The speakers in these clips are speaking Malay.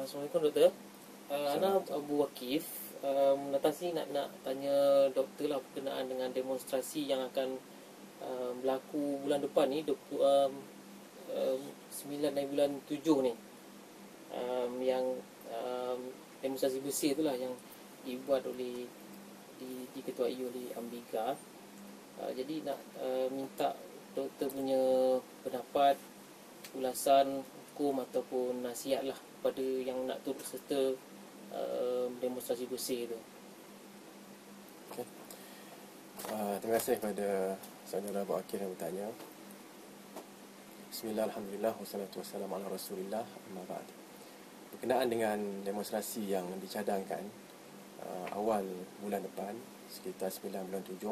Assalamualaikum doktor. Ana Assalamualaikum. Abu Wakif. Datang sini nak tanya doktor lah berkenaan dengan demonstrasi yang akan berlaku bulan depan ni 9 dan bulan 7 ni. Yang demonstrasi bersih itulah yang dibuat oleh diketuai oleh Ambiga. Jadi nak minta doktor punya pendapat, ulasan hukum ataupun nasihat lah kepada yang nak turut serta demonstrasi bersih tu. Okay. Terima kasih kepada saudara Abu Akif yang bertanya. Bismillah, alhamdulillah, wassalatu wassalamu ala rasulillah, amma ba'd. Berkenaan dengan demonstrasi yang dicadangkan awal bulan depan, sekitar 9 bulan 7,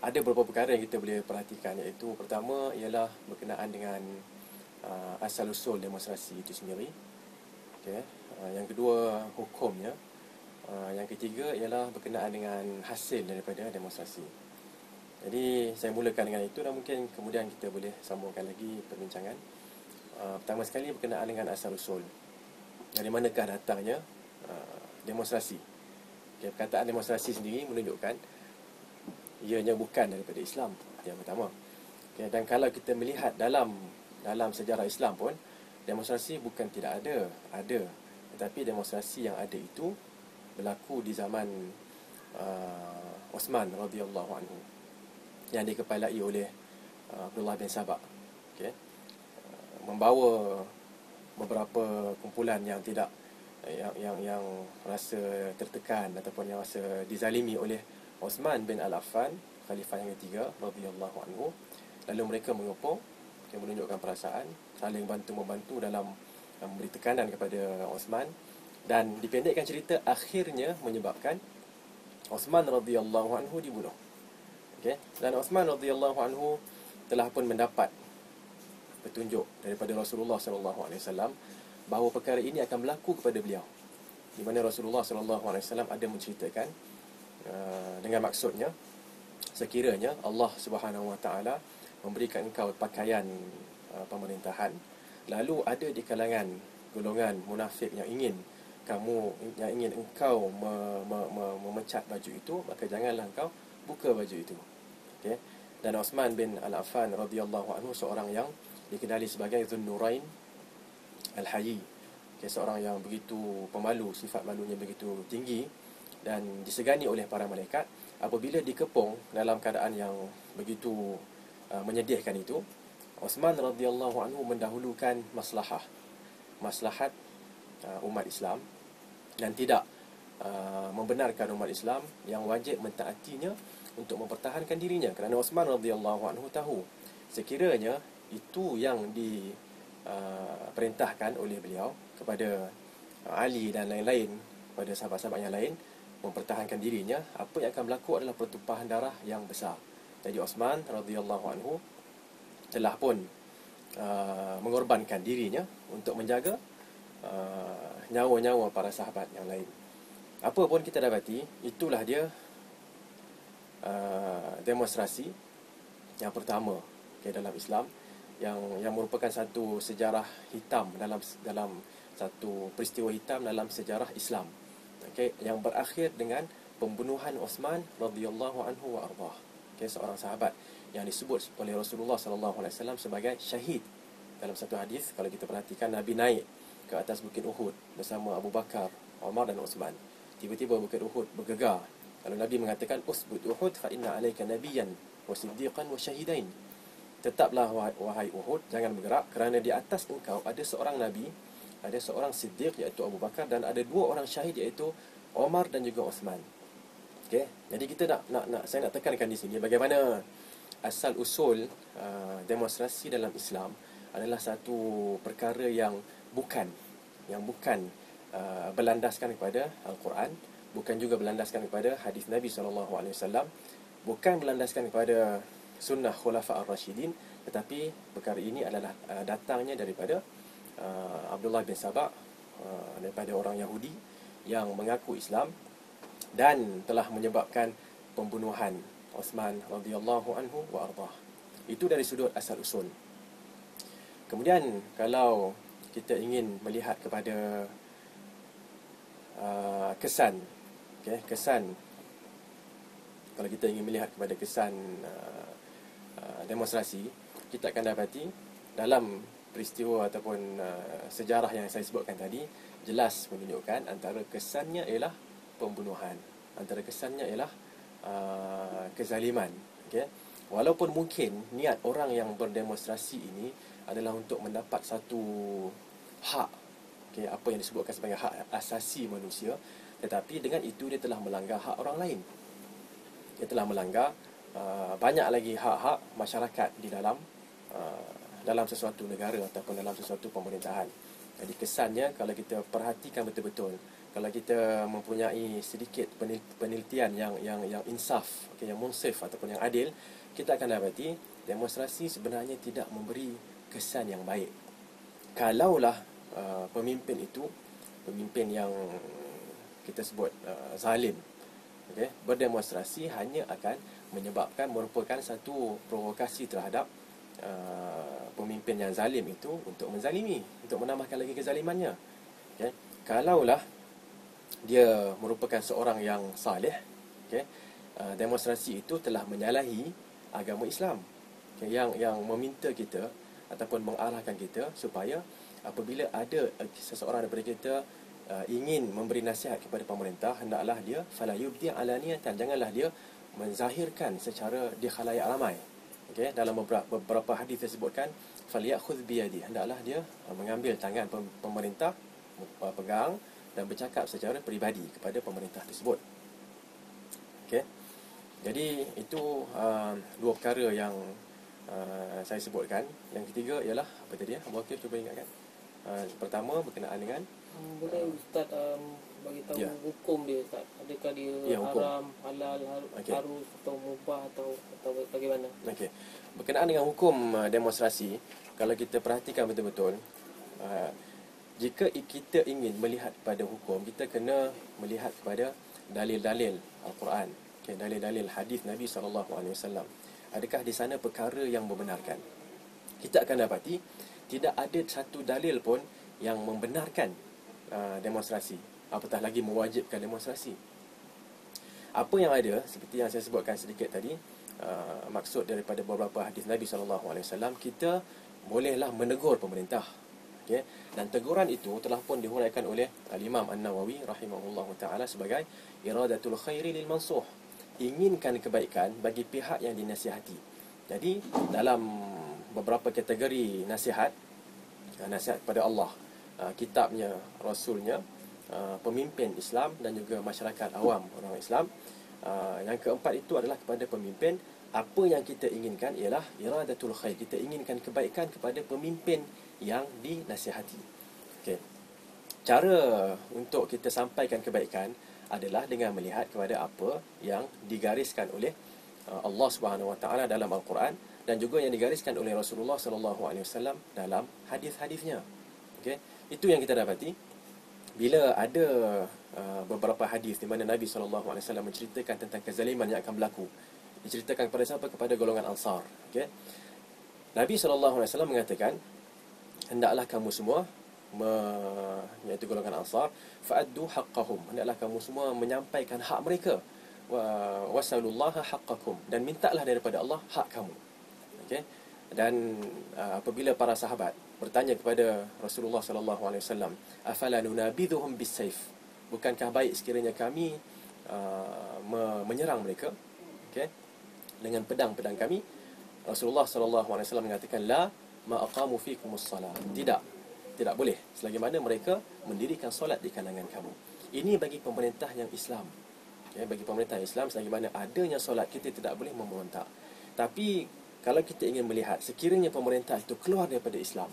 ada beberapa perkara yang kita boleh perhatikan, iaitu pertama ialah berkenaan dengan asal-usul demonstrasi itu sendiri. Okay. Yang kedua, hukumnya. Yang ketiga ialah berkenaan dengan hasil daripada demonstrasi. Jadi saya mulakan dengan itu dan mungkin kemudian kita boleh sambungkan lagi perbincangan. Pertama sekali berkenaan dengan asal-usul. Dari manakah datangnya demonstrasi? Okay, perkataan demonstrasi sendiri menunjukkan ianya bukan daripada Islam, yang pertama. Okay, dan kalau kita melihat dalam sejarah Islam pun, demonstrasi bukan tidak ada, tetapi demonstrasi yang ada itu berlaku di zaman Osman radhiyallahu anhu, yang dikepalai oleh Abdullah bin Sabah. Okay. Membawa beberapa kumpulan yang tidak yang rasa tertekan ataupun yang rasa dizalimi oleh Osman bin Al-Affan, khalifah yang ketiga radhiyallahu anhu. Lalu mereka mengepung, menunjukkan perasaan, saling bantu-membantu dalam memberi tekanan kepada Osman, dan dipendekkan cerita, akhirnya menyebabkan Osman radhiyallahu anhu dibunuh. Okay. Dan Osman radhiyallahu anhu telah pun mendapat petunjuk daripada Rasulullah sallallahu alaihi wasallam bahawa perkara ini akan berlaku kepada beliau, di mana Rasulullah sallallahu alaihi wasallam ada menceritakan dengan maksudnya, sekiranya Allah Subhanahu wa taala memberikan engkau pakaian pemerintahan, lalu ada di kalangan golongan munafik yang ingin engkau memecat baju itu, maka janganlah engkau buka baju itu. Okay. Dan Osman bin Al-Affan radhiyallahu anhu seorang yang dikenali sebagai Zunnurain Al-Hayy. Okay, seorang yang begitu pemalu, sifat malunya begitu tinggi dan disegani oleh para malaikat. Apabila dikepung dalam keadaan yang begitu menyedihkan itu, Osman radhiyallahu anhu mendahulukan maslahat umat Islam dan tidak membenarkan umat Islam yang wajib mentaatinya untuk mempertahankan dirinya, kerana Osman radhiyallahu anhu tahu sekiranya itu yang diperintahkan oleh beliau kepada Ali dan lain-lain, kepada sahabat-sahabat yang lain, mempertahankan dirinya, apa yang akan berlaku adalah pertumpahan darah yang besar. Jadi Osman radhiyallahu anhu telah pun mengorbankan dirinya untuk menjaga nyawa-nyawa para sahabat yang lain. Apa pun kita dapati, itulah dia demonstrasi yang pertama dalam Islam, yang merupakan satu sejarah hitam dalam satu peristiwa hitam dalam sejarah Islam. Okay, yang berakhir dengan pembunuhan Osman radhiyallahu anhu wa ardhah. Okay, seorang sahabat yang disebut oleh Rasulullah sallallahu alaihi wasallam sebagai syahid. Dalam satu hadis, kalau kita perhatikan, Nabi naik ke atas bukit Uhud bersama Abu Bakar, Umar dan Osman. Tiba-tiba bukit Uhud bergegar. Lalu Nabi mengatakan, "Usbut Uhud fa inna alayka nabiyyan wa siddiqan wa syahidain." Tetaplah wahai Uhud, jangan bergerak, kerana di atas engkau ada seorang nabi, ada seorang siddiq iaitu Abu Bakar, dan ada dua orang syahid iaitu Umar dan juga Osman. Okey, jadi kita saya nak tekankan di sini bagaimana asal usul demonstrasi dalam Islam adalah satu perkara yang bukan berlandaskan kepada Al-Quran, bukan juga berlandaskan kepada hadis Nabi sallallahu alaihi wasallam, bukan berlandaskan kepada sunnah Khulafa Ar-Rashidin, tetapi perkara ini adalah datangnya daripada Abdullah bin Sabah, daripada orang Yahudi yang mengaku Islam dan telah menyebabkan pembunuhan Osman radhiyallahu anhu wa ardhah. Itu dari sudut asal usul. Kemudian kalau kita ingin melihat kepada kesan, kesan, kalau kita ingin melihat kepada kesan demonstrasi, kita akan dapati dalam peristiwa ataupun sejarah yang saya sebutkan tadi jelas menunjukkan antara kesannya ialah pembunuhan, antara kesannya ialah kezaliman. Walaupun mungkin niat orang yang berdemonstrasi ini adalah untuk mendapat satu hak, apa yang disebutkan sebagai hak asasi manusia, tetapi dengan itu dia telah melanggar hak orang lain. Dia telah melanggar banyak lagi hak-hak masyarakat di dalam sesuatu negara ataupun dalam sesuatu pemerintahan. Jadi kesannya, kalau kita perhatikan betul-betul, kalau kita mempunyai sedikit penelitian yang insaf, yang munsif ataupun yang adil, kita akan dapati demonstrasi sebenarnya tidak memberi kesan yang baik. Kalaulah pemimpin itu pemimpin yang kita sebut zalim, berdemonstrasi hanya akan merupakan satu provokasi terhadap pemimpin yang zalim itu untuk menzalimi, untuk menambahkan lagi kezalimannya. Kalaulah dia merupakan seorang yang saleh, demonstrasi itu telah menyalahi agama Islam, yang meminta kita ataupun mengarahkan kita supaya apabila ada seseorang daripada kita ingin memberi nasihat kepada pemerintah, hendaklah dia fala yubdi alaniyatan, janganlah dia menzahirkan secara di khalayak ramai. Dalam beberapa hadis disebutkan falyakhudh biyadi, hendaklah dia mengambil tangan pemerintah, pegang dan bercakap secara peribadi kepada pemerintah tersebut. Jadi itu dua perkara yang saya sebutkan. Yang ketiga ialah apa tadi? Abu Akif cuba ingatkan. Pertama berkenaan dengan boleh Ustaz bagi tahu hukum dia, Ustaz? Adakah dia haram, halal, harus atau mubah atau bagaimana? Berkenaan dengan hukum demonstrasi, kalau kita perhatikan betul-betul, jika kita ingin melihat pada hukum, kita kena melihat kepada dalil-dalil Al-Quran, dalil-dalil hadis Nabi SAW. Adakah di sana perkara yang membenarkan? Kita akan dapati tidak ada satu dalil pun yang membenarkan demonstrasi, apatah lagi mewajibkan demonstrasi. Apa yang ada, seperti yang saya sebutkan sedikit tadi, maksud daripada beberapa hadis Nabi SAW, kita bolehlah menegur pemerintah. Dan teguran itu telah pun dihuraikan oleh Al-Imam An-Nawawi rahimahullahu ta'ala sebagai iradatul khairi lil mansuh, inginkan kebaikan bagi pihak yang dinasihati. Jadi dalam beberapa kategori nasihat kepada Allah, kitabnya, rasulnya, pemimpin Islam dan juga masyarakat awam orang Islam, yang keempat itu adalah kepada pemimpin. Apa yang kita inginkan ialah iradatul khair, kita inginkan kebaikan kepada pemimpin yang dinasihati. Cara untuk kita sampaikan kebaikan adalah dengan melihat kepada apa yang digariskan oleh Allah Subhanahu Wa Taala dalam Al-Quran dan juga yang digariskan oleh Rasulullah Sallallahu Alaihi Wasallam dalam hadis-hadisnya. Itu yang kita dapati bila ada beberapa hadis di mana Nabi Sallallahu Alaihi Wasallam menceritakan tentang kezaliman yang akan berlaku. Diceritakan kepada siapa? Kepada golongan Ansar. Nabi Sallallahu Alaihi Wasallam mengatakan, hendaklah kamu semua, iaitu golongan Ansar, fa'addu haqqahum, hendaklah kamu semua menyampaikan hak mereka, wasalullaha haqqakum, dan mintalah daripada Allah hak kamu. Dan apabila para sahabat bertanya kepada Rasulullah sallallahu alaihi wasallam, afala nunabidhuhum bisayf, bukankah baik sekiranya kami menyerang mereka dengan pedang-pedang kami? Rasulullah sallallahu alaihi wasallam mengatakan, la ma aqamu fikumus salat, tidak boleh selagi mana mereka mendirikan solat di kalangan kamu. Ini bagi pemerintah yang Islam. Bagi pemerintah Islam, selagi mana adanya solat, kita tidak boleh memberontak. Tapi kalau kita ingin melihat sekiranya pemerintah itu keluar daripada Islam,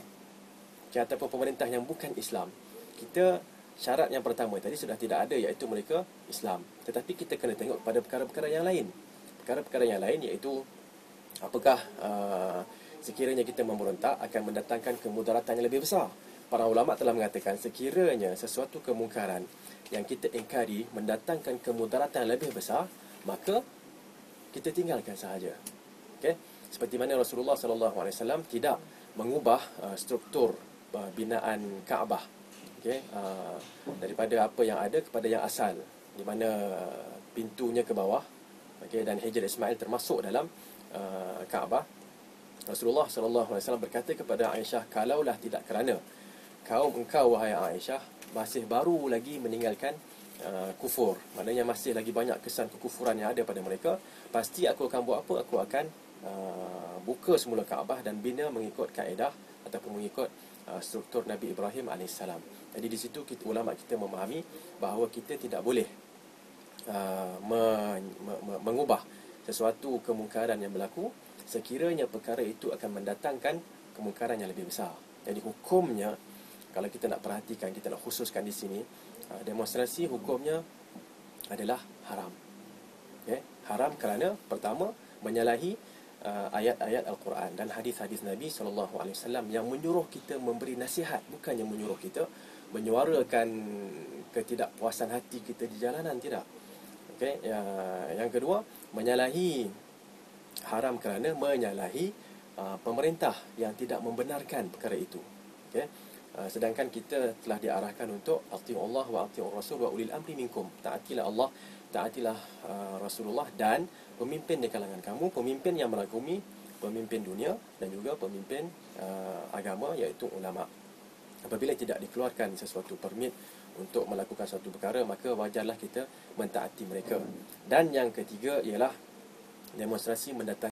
ataupun pemerintah yang bukan Islam, kita syarat yang pertama tadi sudah tidak ada, iaitu mereka Islam. Tetapi kita kena tengok pada perkara-perkara yang lain. Perkara-perkara yang lain iaitu apakah sekiranya kita memberontak akan mendatangkan kemudaratan yang lebih besar. Para ulama telah mengatakan sekiranya sesuatu kemungkaran yang kita ingkari mendatangkan kemudaratan yang lebih besar, maka kita tinggalkan sahaja. Seperti mana Rasulullah SAW tidak mengubah struktur binaan Kaabah. Okey, daripada apa yang ada kepada yang asal, di mana pintunya ke bawah. Okey, dan Hajar Ismail termasuk dalam Kaabah. Rasulullah sallallahu alaihi wasallam berkata kepada Aisyah, kalaulah tidak kerana kaum engkau wahai Aisyah masih baru lagi meninggalkan kufur, maknanya masih lagi banyak kesan kekufuran yang ada pada mereka, pasti aku akan buat apa? Aku akan buka semula Kaabah dan bina mengikut kaedah ataupun mengikut struktur Nabi Ibrahim alaihissalam. Jadi di situ ulama kita memahami bahawa kita tidak boleh mengubah sesuatu kemungkaran yang berlaku sekiranya perkara itu akan mendatangkan kemungkaran yang lebih besar. Jadi hukumnya, kalau kita nak perhatikan, kita nak khususkan di sini, demonstrasi hukumnya adalah haram. Okay? Haram kerana pertama menyalahi ayat-ayat Al-Quran dan hadis-hadis Nabi SAW yang menyuruh kita memberi nasihat, bukannya menyuruh kita menyuarakan ketidakpuasan hati kita di jalanan, tidak. Okay? Yang kedua, haram kerana menyalahi pemerintah yang tidak membenarkan perkara itu. Okay? Sedangkan kita telah diarahkan untuk ati'u Allah wa ati'u Rasul wa ulil amri minkum. Taatilah Allah, taatilah Rasulullah dan pemimpin di kalangan kamu, pemimpin yang meragumi, pemimpin dunia dan juga pemimpin agama, iaitu ulama. Apabila tidak dikeluarkan sesuatu permit untuk melakukan suatu perkara, maka wajarlah kita mentaati mereka. Dan yang ketiga ialah demonstrasi mendatangkan